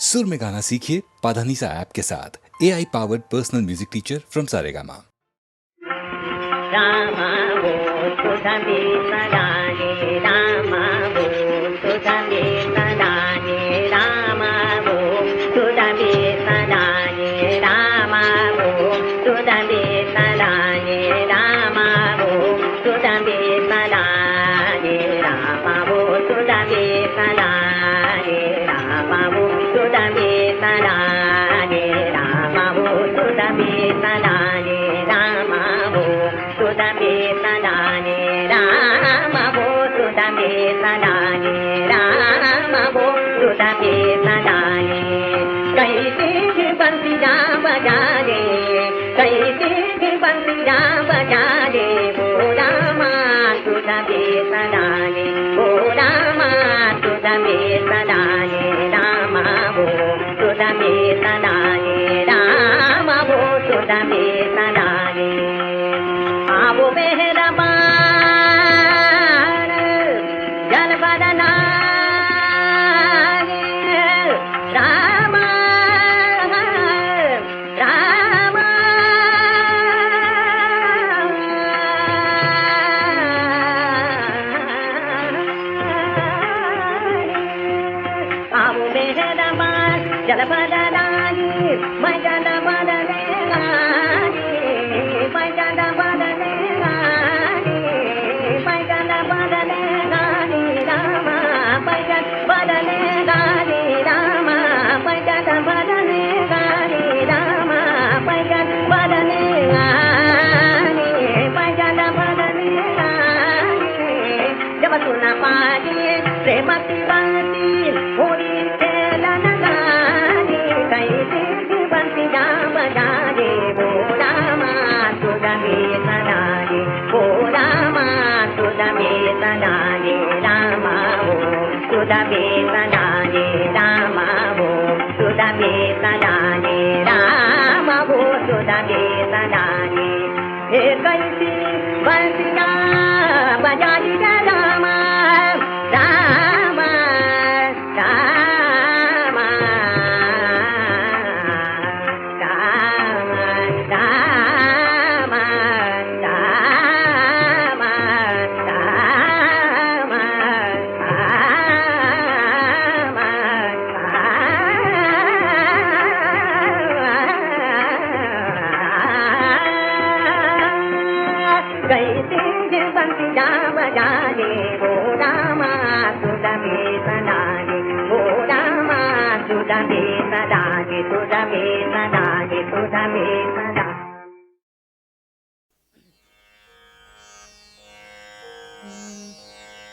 सुर में गाना सीखिए पाधानीसा ऐप के साथ AI powered personal music teacher from Saregama.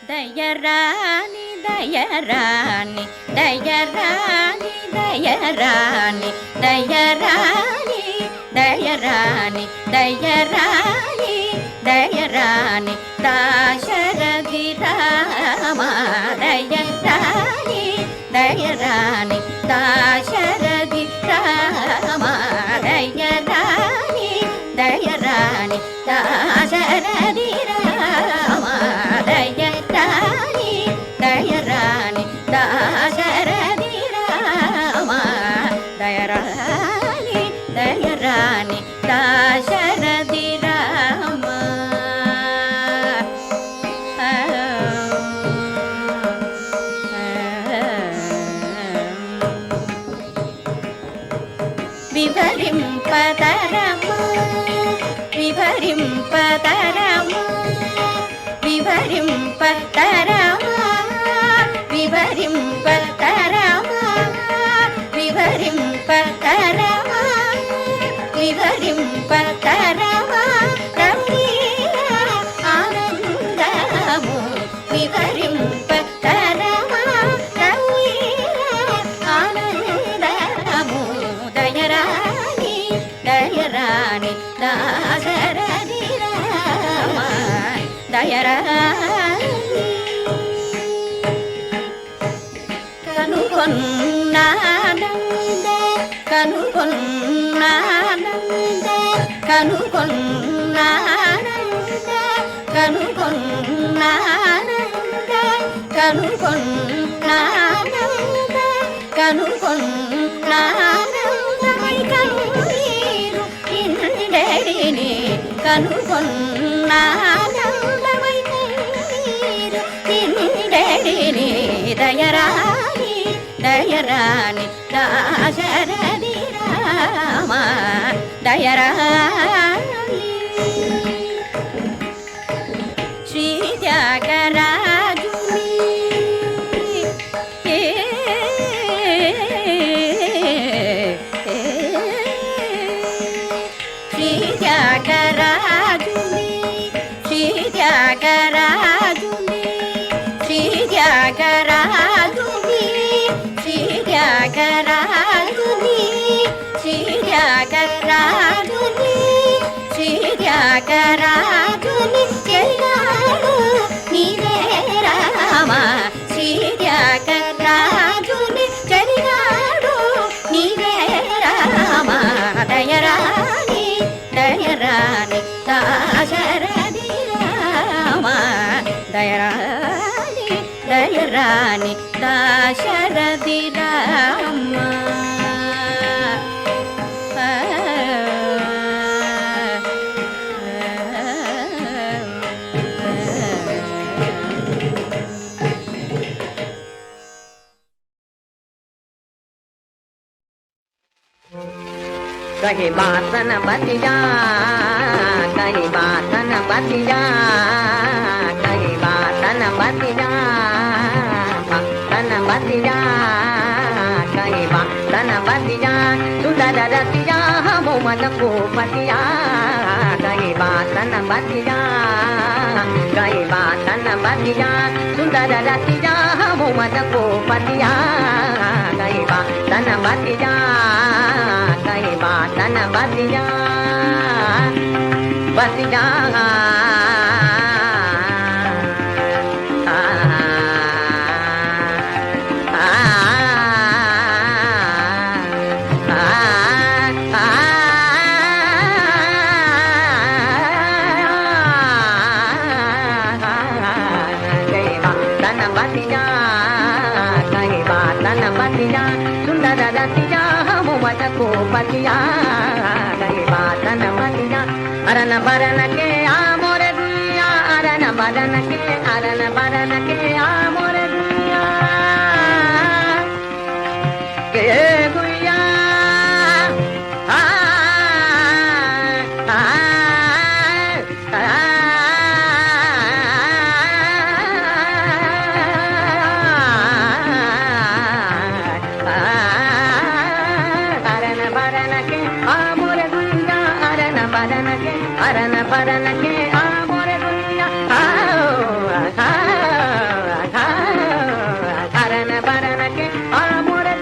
దయరాని దయరాని దయరాని దయరాని దయరాని దయరాని దయరాని దయరాని దాశరథి రామ దయరాని దయరాని దాశరథి రామ దయరాని దయరాని దాశరథి రామ దయరాని దయరాని దాశరథి రామ దయరాని దయరాని దాశరథి రామ వివరింపతరము వివరింపతరము వివరింపతరము వివరింపతరము వివరింపతరము వివరింపతరము రమణీయ ఆనందము వివరింపతరము రమణీయ ఆనందము దయరాని దయరాని దాశరథి రామ దయరాని కనుగొన్నానందే కనుగొన్నానందే కనుగొన్నానందే కనుగొన్నానందే కనుగొన్నానందే కనుగొన్నానందమై కన్నీరు నిండెడిని కనుగొన్నానందమై కన్నీరు నిండెడిని దయరాని దయరాని దాశరథి రామ దయరాని శ్రీ త్యాగరాజుని శ్రీ త్యాగరాజుని శ్రీ త్యాగరాజుని శ్రీ త్యాగరాజుని శ్రీ త్యాగరాజుని శ్రీ త్యాగరాజుని శ్రీ త్యాగరాజుని చెయ్యాడు నీవే రామ శ్రీ త్యాగరాజుని చెయ్యాడు నీవే రామ దయరాని దయరాని దాశరథి రామ దయరాని దయరాని దాశరథి రామ कहीं बात न बतिया कहीं बात न बतिया कहीं बात न बतिया न बतिया कहीं बात न बतिया सुंदर रतिया हम मन को पतिया कहीं बात न बतिया कहीं बात न बतिया सुंदर रतिया हम मन को पतिया कहीं बात न बतिया कहीं बात न बतिया बतिया सुंदर रतिया हम मन को पतिया कहीं बात न बतिया अरन बरन के आ मोरे दुनिया अरन बरन के आ मोरे दुनिया के गुया आ आ अरन बरन के आ मोरे दुनिया अरन बरन के आ मोरे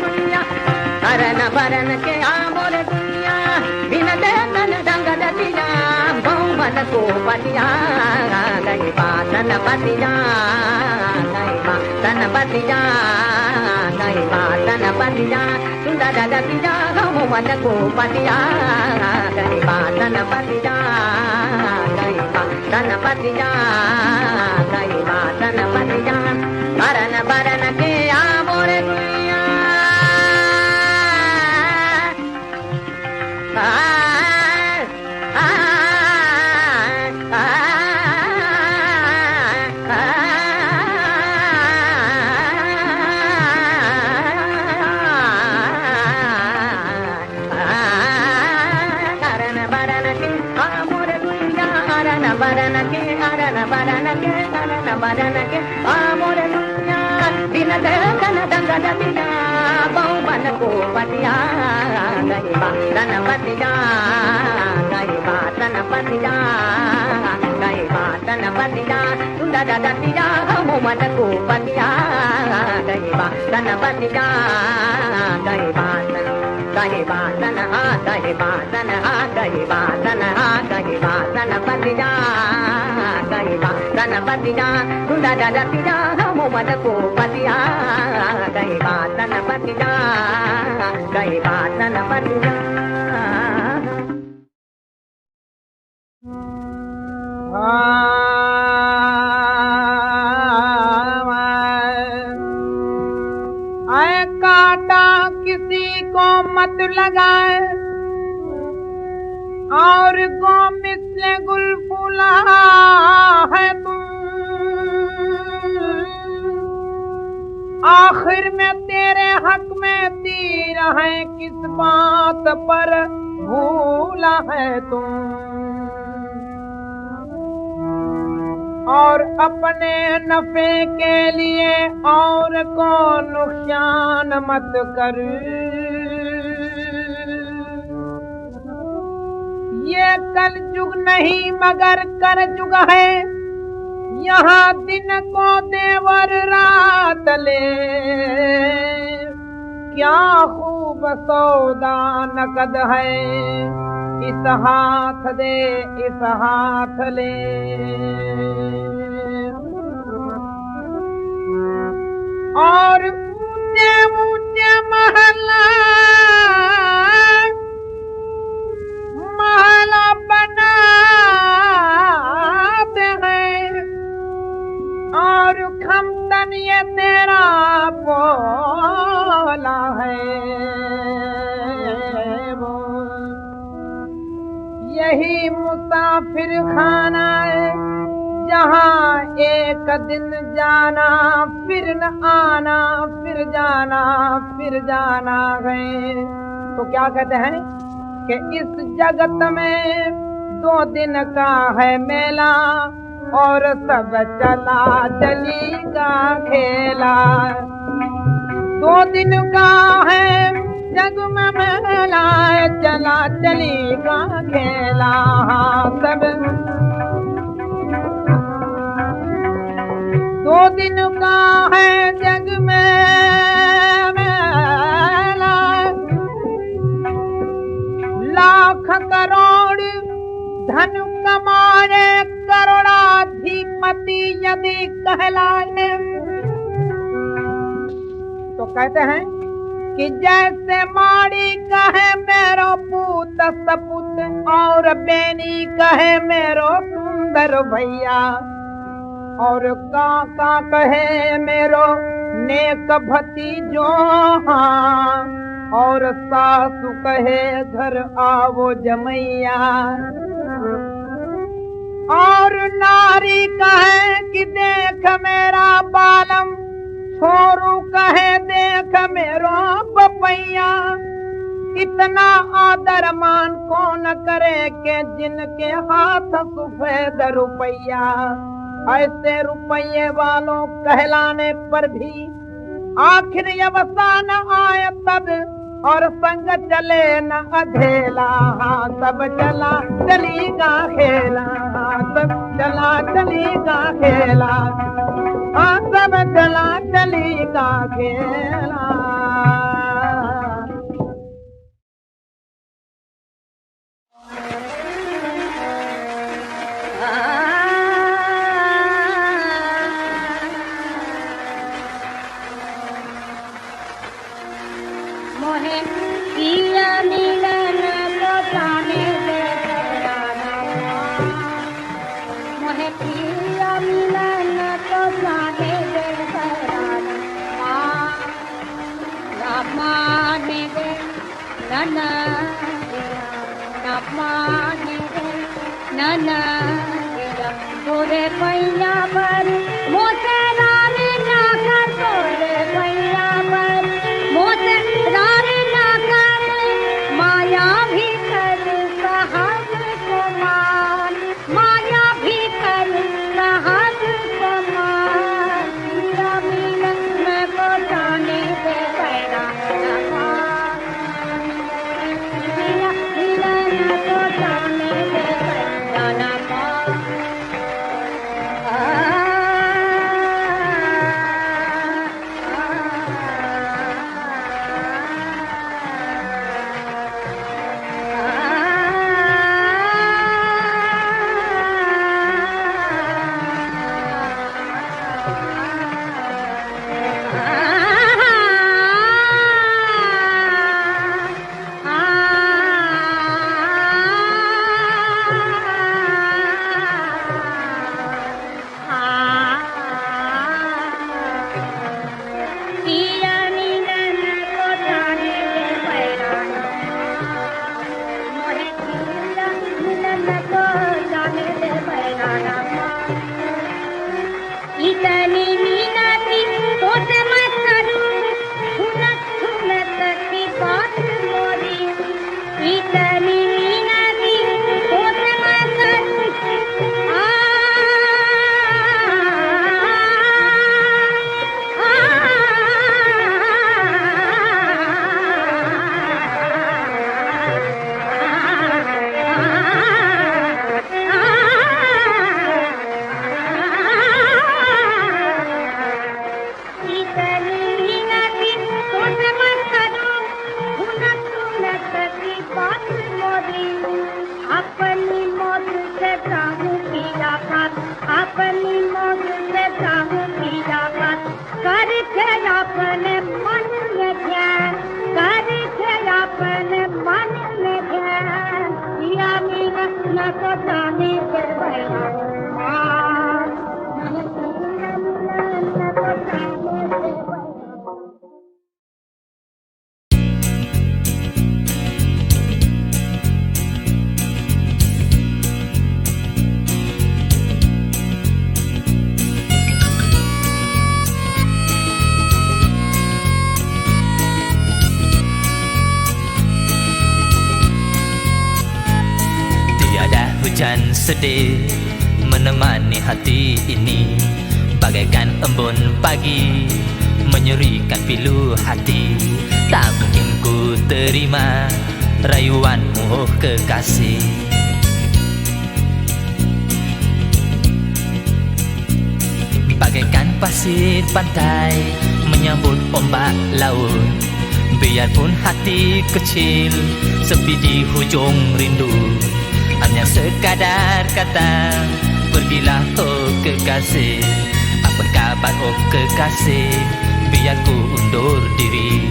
दुनिया अरन बरन के आ मोरे दुनिया बिन देखन दंग दतिया बहु मन को पतिया गई बात न पतिया गई बात न पतिया गई बात न पतिया सुंदर दतिया हम मन को पतिया गई बात न पतिया तन पतिया कहीं बात न पतिया अरन बरन के आ मोरे दुनिया बरन के आ मोरे दुनिया दिन देखन दंग दतिया बहु मन को पतिया गई बात न पतिया गई बात न पतिया गई बात न पतिया सुंदर दतिया हम मन को पतिया गई बात न पतिया गई बात न गई बात न गई बात न गई बात न गई बात न पतिया गई बात न पतिया सुंदर दतिया हम मन को पतिया गई बात न पतिया गई बात न पतिया आए काटा किसी को मत लगाए और गो मिसले गुल फूला है तुम। आखिर में तेरे हक में तीर है किस बात पर भूला है तुम। और अपने नफे के लिए और को नुकसान मत कर। ये कल जुग नहीं मगर कर जुग है, यहाँ दिन को देवर रात ले। क्या खूब सौदा नकद है, इस हाथ दे इस हाथ ले। और ऊंचे ऊंचे महला बनाते हैं और खमतन ये तेरा बोला है वो। यही मुसाफिर खाना है जहाँ एक दिन जाना फिर न आना, फिर जाना फिर जाना है। तो क्या कहते हैं कि इस जगत में 2 दिन का है मेला और सब चला चली का खेला। 2 दिन का है जग में मेला, चला चली का खेला। सब 2 दिन का है जग में मेला। लाख करोड़ धन कमाए करोड़ाधिपति यदि कहलाए। तो कहते हैं कि जैसे माड़ी कहे मेरो पूत सपूत और बेनी कहे मेरो सुंदर भैया, और काका कहे मेरो नेक भतीजो हाँ, और सासु कहे घर आवो जमैया। और नारी कहे कि देख मेरा बालम, छोरू कहे देख मेरो पपैया। इतना आदर मान कौन करे के जिनके हाथ सफेद रुपैया। ऐसे रुपये वालों कहलाने पर भी आखिर अवसान आए तब, और संग चले न अधेला। हाँ सब चला चली का खेला, हाँ सब चला चली का खेला, हाँ सब चला चली का खेला। मोहे पिया मिलन को जाने दे मोहे पिया मिलन को जाने दे माने दे नना माने दे नना तोरे पैया पर मोसे रानी ना कर, तोरे पैया पर मोसे रानी ना कर। माया भी कर सहज को मान, माया भी कर सहज को मान। पिया मिलन में को जाने दे पैरा पिया मिलन को जाने दे पैरा मुलाकात अपनी मौज से चाहूंगी जाकर करके अपने मन में ध्यान करके अपने मन में ध्यान या मीना न तो जाने से भैया न तो जाने से hujan sedih menemani hati ini bagaikan embun pagi menyerikan pilu hati. Tak mungkin ku terima rayuanmu oh kekasih. Bagaikan pasir pantai menyambut ombak laut, biarpun hati kecil sepi di hujung rindu. Hanya sekadar kata pergilah oh kekasih. Apa kabar oh kekasih, biar ku undur diri.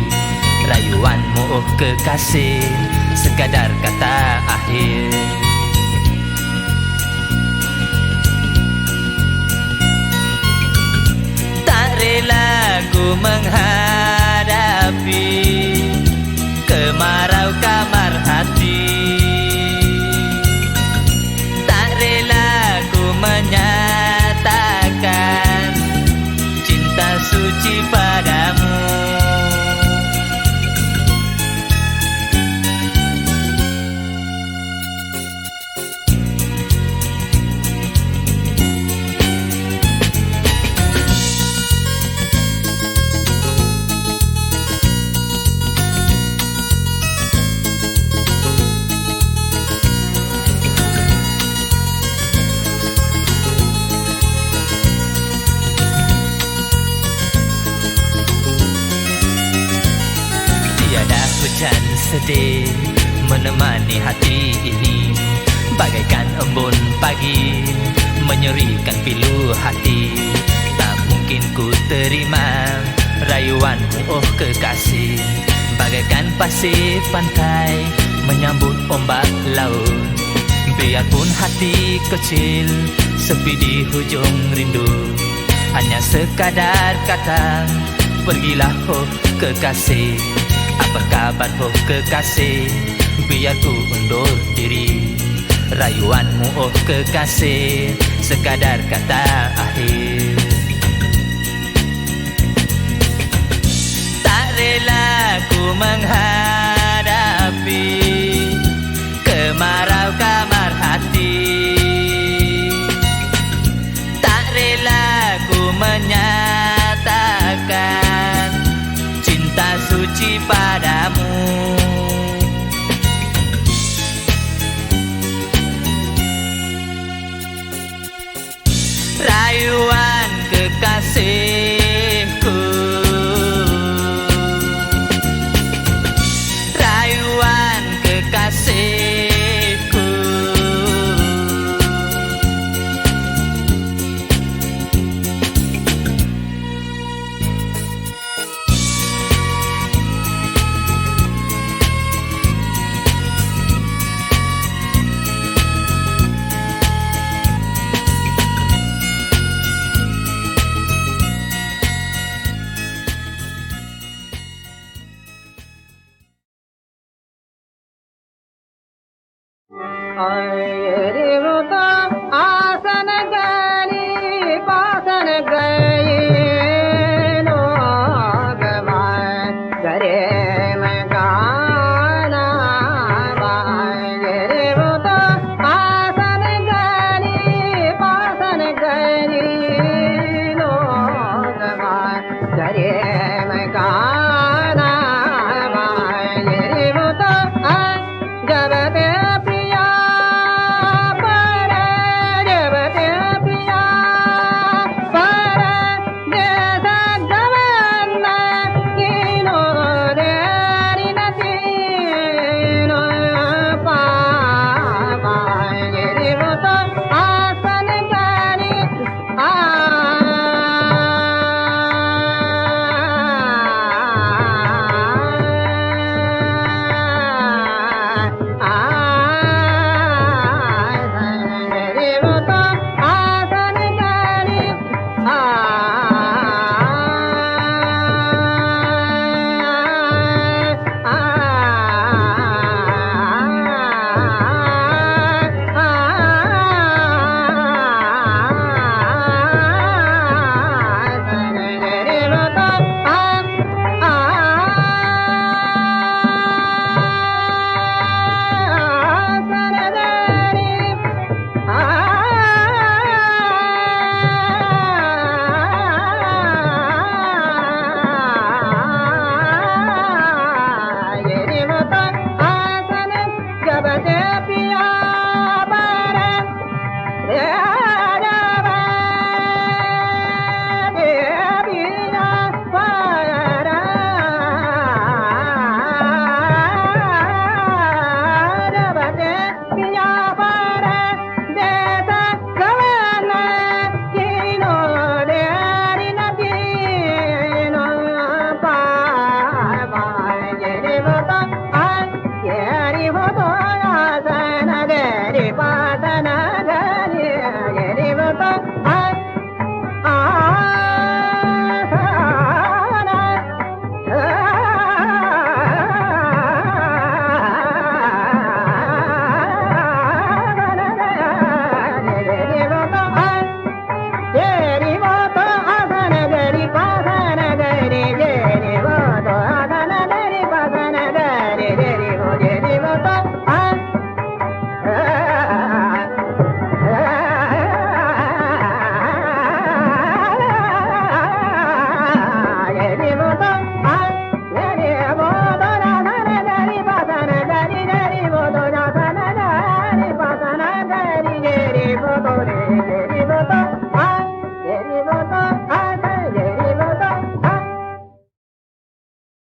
Rayuanmu oh kekasih, sekadar kata akhir. Tak rela ku menghadapi kemarau kamar hati. Menyatakan cinta suci padamu. Hujan sedih menemani hati ini bagaikan embun pagi menyerikan pilu hati. Tak mungkin ku terima rayuanmu oh kekasih. Bagaikan pasir pantai menyambut ombak laut, biarpun hati kecil sepi di hujung rindu. Hanya sekadar kata pergilah oh kekasih. Apa kabar oh kekasih, biar ku undur diri. Rayuanmu oh kekasih, sekadar kata akhir. Tak rela ku menghadapi kemarau kamar hati. Tak rela ku menyatakan cinta suci padamu. Rayuan kekasihku, rayuan kekasihku. I